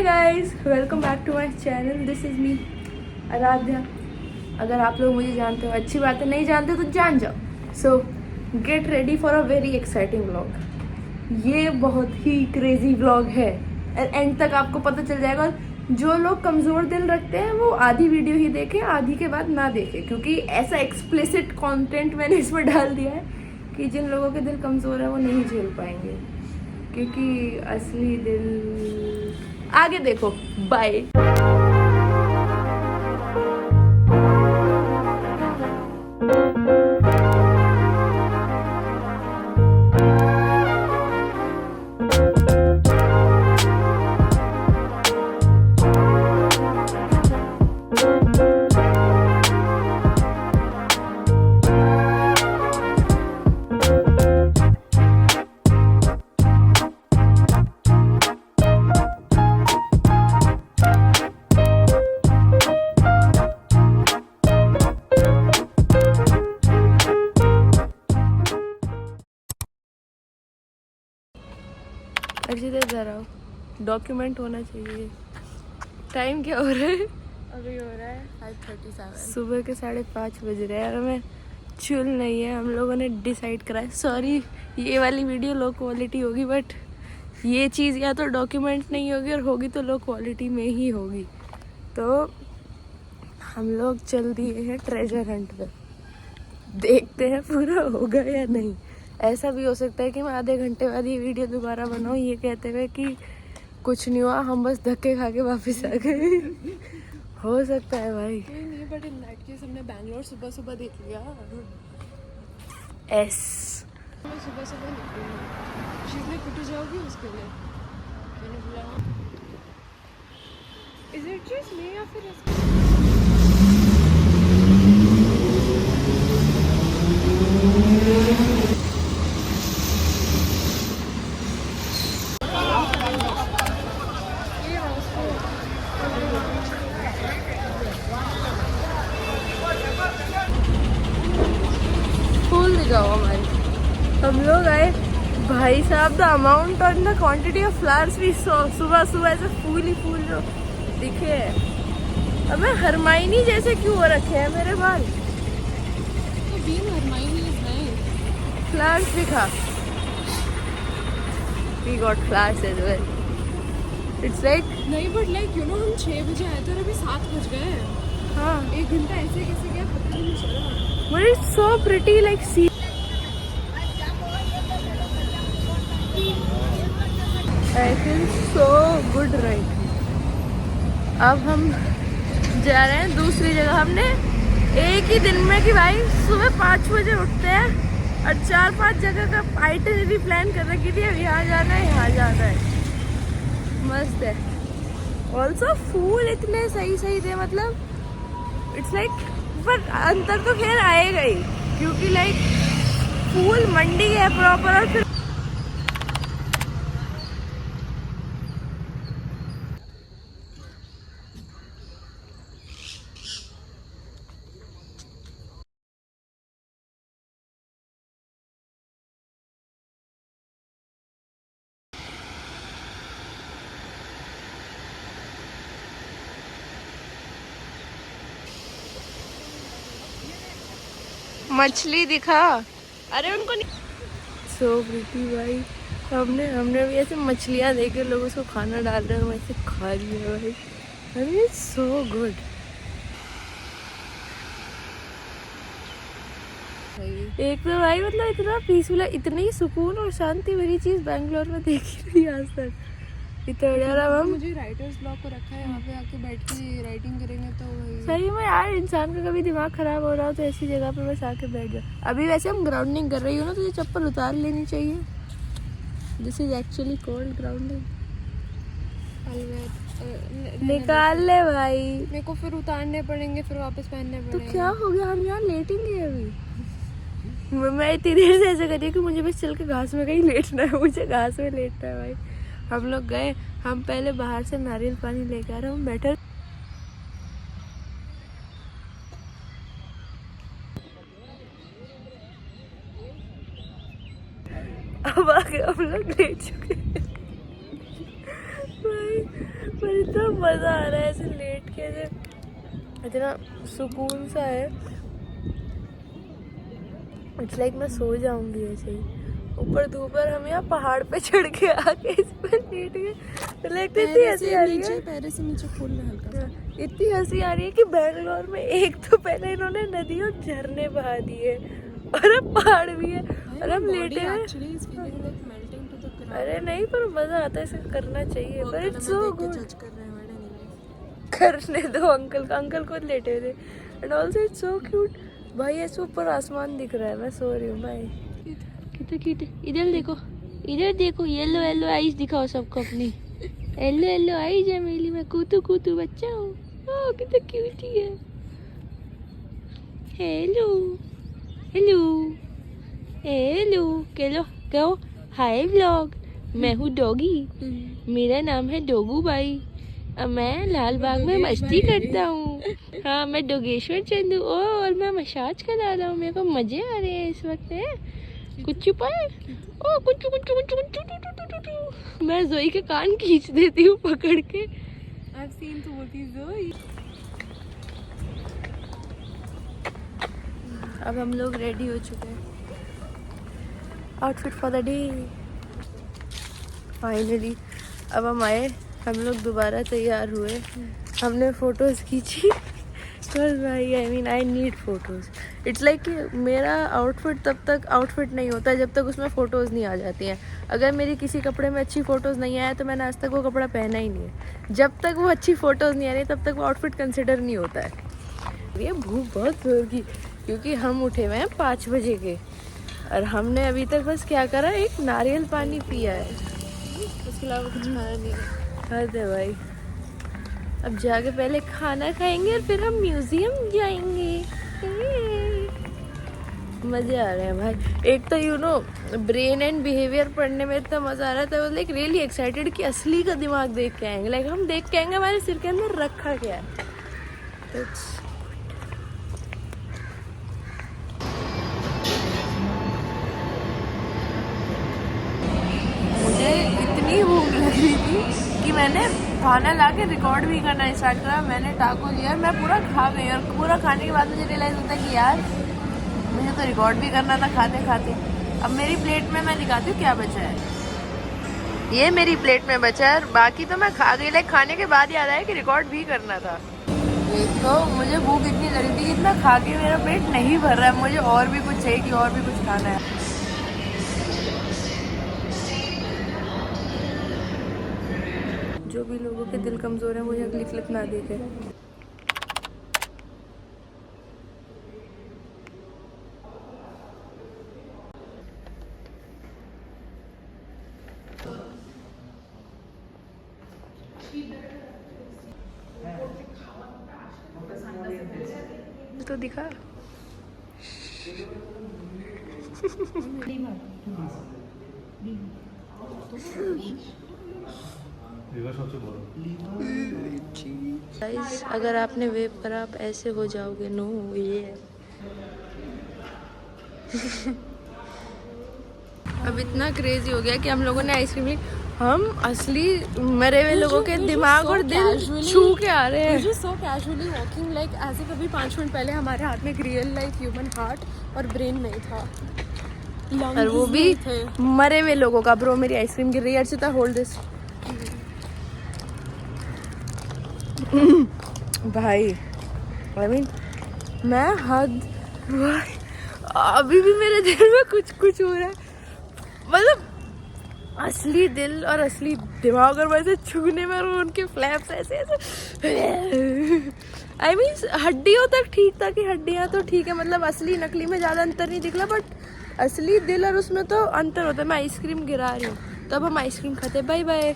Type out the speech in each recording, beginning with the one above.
Guys, welcome back to my channel. This is me Aaradhya. अगर आप लोग मुझे जानते हो अच्छी बात है, नहीं जानते तो जान जाओ। सो get ready for a very exciting vlog. ये बहुत ही क्रेजी व्लॉग है, एंड तक आपको पता चल जाएगा। जो लोग कमज़ोर दिल रखते हैं वो आधी वीडियो ही देखें, आधी के बाद ना देखें, क्योंकि ऐसा एक्सप्लिसिट कंटेंट मैंने इसमें डाल दिया है कि जिन लोगों के दिल कमज़ोर है वो नहीं झेल पाएंगे, क्योंकि असली दिल आगे देखो। बाय। अर्जित इधर आओ, डॉक्यूमेंट होना चाहिए। टाइम क्या हो रहा है? अभी हो रहा है 5:37। सुबह के 5:30 बज रहे हैं और हमें चुल नहीं है। हम लोगों ने डिसाइड करा है, सॉरी ये वाली वीडियो लो क्वालिटी होगी, बट ये चीज़ या तो डॉक्यूमेंट नहीं होगी और होगी तो लो क्वालिटी में ही होगी। तो हम लोग चल दिए हैं ट्रेजर हंट पे। देखते हैं पूरा होगा या नहीं। ऐसा भी हो सकता है कि मैं आधे घंटे बाद ये वीडियो दोबारा बनाऊँ ये कहते हुए कि कुछ नहीं हुआ, हम बस धक्के खा के वापस आ गए। हो सकता है भाई। नहीं, बट इन दैट केस हमने बैंगलोर सुबह सुबह देख लिया। एस मैं सुबह सुबह निकलूंगी। शीत में कुटी जाओगी उसके लिए मैंने बोला। इज इट जस्ट मी या फिर फूल दिखाओ हमारे। हम लोग आए भाई साहब, द अमाउंट और द क्वांटिटी ऑफ फ्लावर्स भी सुबह सुबह ऐसे फूल ही फूल जो दिखे हैं। अब मैं हरमाइनी जैसे क्यों हो रखे हैं मेरे बाल? तो being Hermione is nice. Flowers दिखा। We got flowers as well. It's like नहीं, बट लाइक यू नो हम 6 बजे आए थे और अभी 7 बज गए हैं। हाँ, 1 घंटा ऐसे कैसे गया पता ही नहीं चला। but it's so pretty, like see. I feel so good right now. अब हम जा रहे हैं दूसरी जगह। हमने एक ही दिन में कि भाई सुबह 5 बजे उठते हैं और 4-5 जगह का आइटिनरी प्लान कर रखी थी। अब यहाँ जाना है, यहाँ जाना है। मस्त है। ऑल्सो फूल इतने सही सही थे, मतलब इट्स लाइक, पर अंतर तो खैर आएगा ही, क्योंकि लाइक फूल मंडी है प्रॉपर। और फिर मछली दिखा। अरे उनको नहीं। सो प्रीति भाई, हमने भी ऐसे मछलियाँ देखे, लोग उसको खाना डाल रहे हैं, हम ऐसे खा रही है भाई। अरे सो गुड। एक तो भाई मतलब इतना पीसफुल है, इतनी सुकून और शांति भरी चीज़ बैंगलोर में देखी नहीं आज तक। इतना बढ़िया। हम मुझे राइटर्स ब्लॉक को रखा है, यहाँ पे आके बैठ के राइटिंग करेंगे तो वही। सही में यार, इंसान का कभी दिमाग खराब हो रहा हो तो ऐसी जगह पे बस आके बैठ जाओ। अभी वैसे हम ग्राउंडिंग कर रही हो ना, तुझे चप्पल उतार लेनी चाहिए। This is actually called grounding. निकाल ले भाई। मेरे को फिर उतारने पड़ेंगे, फिर वापस पहनने तो पड़ेंगे। क्या हो गया, हम यहाँ लेटेंगे अभी। मैं इतनी देर से ऐसा कर रही हूँ कि मुझे बस चल के घास में कहीं लेटना है, मुझे घास में लेटना है भाई। हम लोग गए, हम पहले बाहर से नारियल पानी लेकर आ रहे, हम बैठे। अब आगे हम लोग लेट चुके हैं भाई। पर इतना मजा आ रहा है ऐसे लेट के, ऐसे इतना सुकून सा है। इट्स लाइक मैं सो जाऊंगी ऐसे ही। ऊपर धूप पर हम यहाँ पहाड़ पे चढ़ के आके इस पर लेट गए। लगता इतनी हंसी आ रही है, पैर से नीचे खोल रहा है हल्का सा। इतनी हंसी आ रही है कि बैंगलोर में एक तो पहले इन्होंने नदी और झरने बहा दिए और अब पहाड़ भी है और हम लेटे हैं। अरे नहीं, पर मजा आता है, इसे करना चाहिए। पर इट्स सो गुड। करने दो अंकल का, अंकल खुद लेटे हुए थे। And also it's so cute. भाई ऐसे ऊपर आसमान दिख रहा है, मैं सो रही हूँ। भाई कितना क्यूट है। इधर देखो, इधर देखो, येलो येलो आईज दिखाओ सबको अपनी। येलो येलो आईज है मेरी, मैं कूतू कूतू बच्चा हूँ। ओह कितना क्यूट ही है। हेलो हेलो हेलो, कहो कहो हाय व्लॉग। मैं हूँ डॉगी, मेरा नाम है डोगू भाई। मैं लाल बाग में मस्ती करता हूँ। हाँ, मैं डोगेश्वर चंदू। और मैं मसाज करा रहा हूँ, मेरे को मजे आ रहे हैं इस वक्त। है कुछ पर ओ कुछ कुछ कुछ मैं जोई के कान खींच देती हूँ पकड़ के। I've seen तो बोलती जोई। अब हम लोग रेडी हो चुके हैं, outfit for the day. Finally अब हम आए, हम लोग दोबारा तैयार हुए, हमने फ़ोटोज़ खींची। बस भाई, I need photos. It's like कि मेरा आउटफिट तब तक आउटफिट नहीं होता जब तक उसमें फ़ोटोज़ नहीं आ जाती हैं। अगर मेरी किसी कपड़े में अच्छी फ़ोटोज़ नहीं आया तो मैंने आज तक वो कपड़ा पहना ही नहीं है। जब तक वो अच्छी फ़ोटोज़ नहीं आ रही तब तक वो आउटफिट कंसिडर नहीं होता है। ये भूख बहुत जोर की, क्योंकि हम उठे हुए हैं 5 बजे के और हमने अभी तक बस क्या करा, एक नारियल पानी पिया है, उसके अलावा कुछ खाया नहीं है। हद है भाई। अब जाके पहले खाना खाएंगे और फिर हम म्यूजियम जाएंगे। मजे आ रहे हैं भाई। एक तो you know brain and behaviour पढ़ने में इतना मजा आ रहा था, लाइक रियली एक्साइटेड कि असली का दिमाग देख के आएंगे। लाइक हम देख के आएंगे हमारे सिर के अंदर रखा क्या है। मुझे इतनी भूख लग रही थी कि मैंने खाना ला के रिकॉर्ड भी करना स्टार्ट करा। मैंने टाको लिया, मैं पूरा खा गई और पूरा खाने के बाद मुझे रियलाइज़ होता है कि यार मुझे तो रिकॉर्ड भी करना था खाते खाते। अब मेरी प्लेट में मैं दिखाती हूँ क्या बचा है। ये मेरी प्लेट में बचा है, बाकी तो मैं खा गई। लाइक खाने के बाद याद आया कि रिकॉर्ड भी करना था। एक तो मुझे भूख इतनी लगी थी कि इतना खा के मेरा पेट नहीं भर रहा है, मुझे और भी कुछ चाहिए कि और भी कुछ खाना है। जो भी लोगों के दिल कमज़ोर है मुझे अगली क्लिप ना देखे। तो दिखा गाइस, अगर आपने वेप करा आप ऐसे हो जाओगे। नो ये अब इतना क्रेजी हो गया कि हम लोगों ने आइसक्रीम ली। हम असली मरे हुए लोगों के दिमाग और दिल छू के आ रहे हैं। सो कैजुअली वॉकिंग लाइक ऐसे कभी 5 मिनट पहले हमारे हाथ में एक रियल लाइफ ह्यूमन हार्ट और ब्रेन नहीं था, और वो भी मरे हुए लोगों का। ब्रो मेरी आइसक्रीम गिर रही है। Archita hold this. भाई आई मीन मैं हद, अभी भी मेरे दिल में कुछ कुछ हो रहा है। मतलब असली दिल और असली दिमाग और वैसे छूने में और उनके फ्लैप्स ऐसे ऐसे। आई मीन हड्डियों तक ठीक था कि हड्डियाँ तो ठीक है, मतलब असली नकली में ज़्यादा अंतर नहीं दिखला, बट असली दिल और उसमें तो अंतर होता है। मैं आइसक्रीम गिरा रही हूँ, तब हम आइसक्रीम खाते। Bye bye.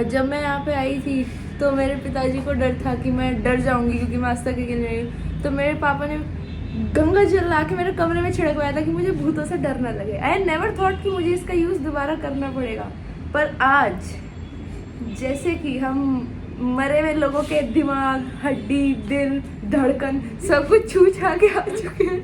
जब मैं यहाँ पे आई थी तो मेरे पिताजी को डर था कि मैं डर जाऊंगी क्योंकि मैं आज तक अकेले रही हूँ। तो मेरे पापा ने गंगा जल ला के मेरे कमरे में छिड़कवाया था कि मुझे भूतों से डर ना लगे। आई नेवर थॉट कि मुझे इसका यूज़ दोबारा करना पड़ेगा, पर आज जैसे कि हम मरे हुए लोगों के दिमाग, हड्डी, दिल, धड़कन सब कुछ छू छा के आ चुके हैं,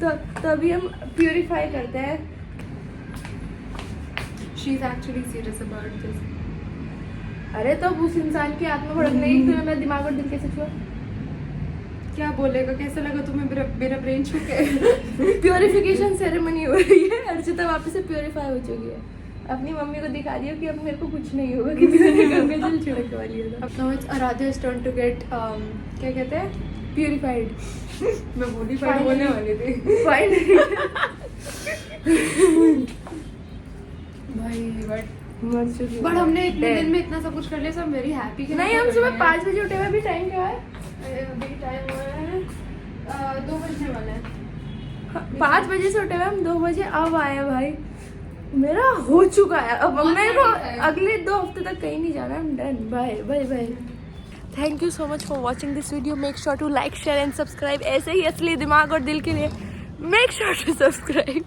तो तभी हम प्यूरिफाई करते हैं। She's actually serious about this. अरे तो उस इंसान की आत्मा भड़क नहीं, तुम्हें मेरा दिमाग और दिल कैसे छुआ? क्या बोलेगा, कैसा लगा तुम्हें मेरा ब्रेन छू के? प्योरिफिकेशन सेरेमनी हो रही है, अर्चिता वापस से प्योरीफाई हो चुकी है। अपनी मम्मी को दिखा दियो कि अब मेरे को कुछ नहीं होगा, किसी ने गंगा जल छिड़क वाली है। Now it's Aradhya's turn to get क्या कहते हैं, प्योरीफाइड। मैं मोडिफाइड होने वाली थी। फाइनली भाई मर चुकी बट हमने इतने दिन में इतना सब कुछ कर लिया, सब वेरी हैप्पी। नहीं, हम सुबह 5 बजे उठे हुए। अभी टाइम क्या है? अभी टाइम हुआ है 2 बजने वाला है। 5 बजे से उठे हुए हम, 2 बजे अब आए भाई। मेरा हो चुका है, अब मेरे को अगले 2 हफ्ते तक कहीं नहीं जाना। I'm done. Bye bye bye. Thank you so much for watching this video. Make sure to like, share and subscribe. ऐसे ही असली दिमाग और दिल के लिए मेक श्योर टू सब्सक्राइब।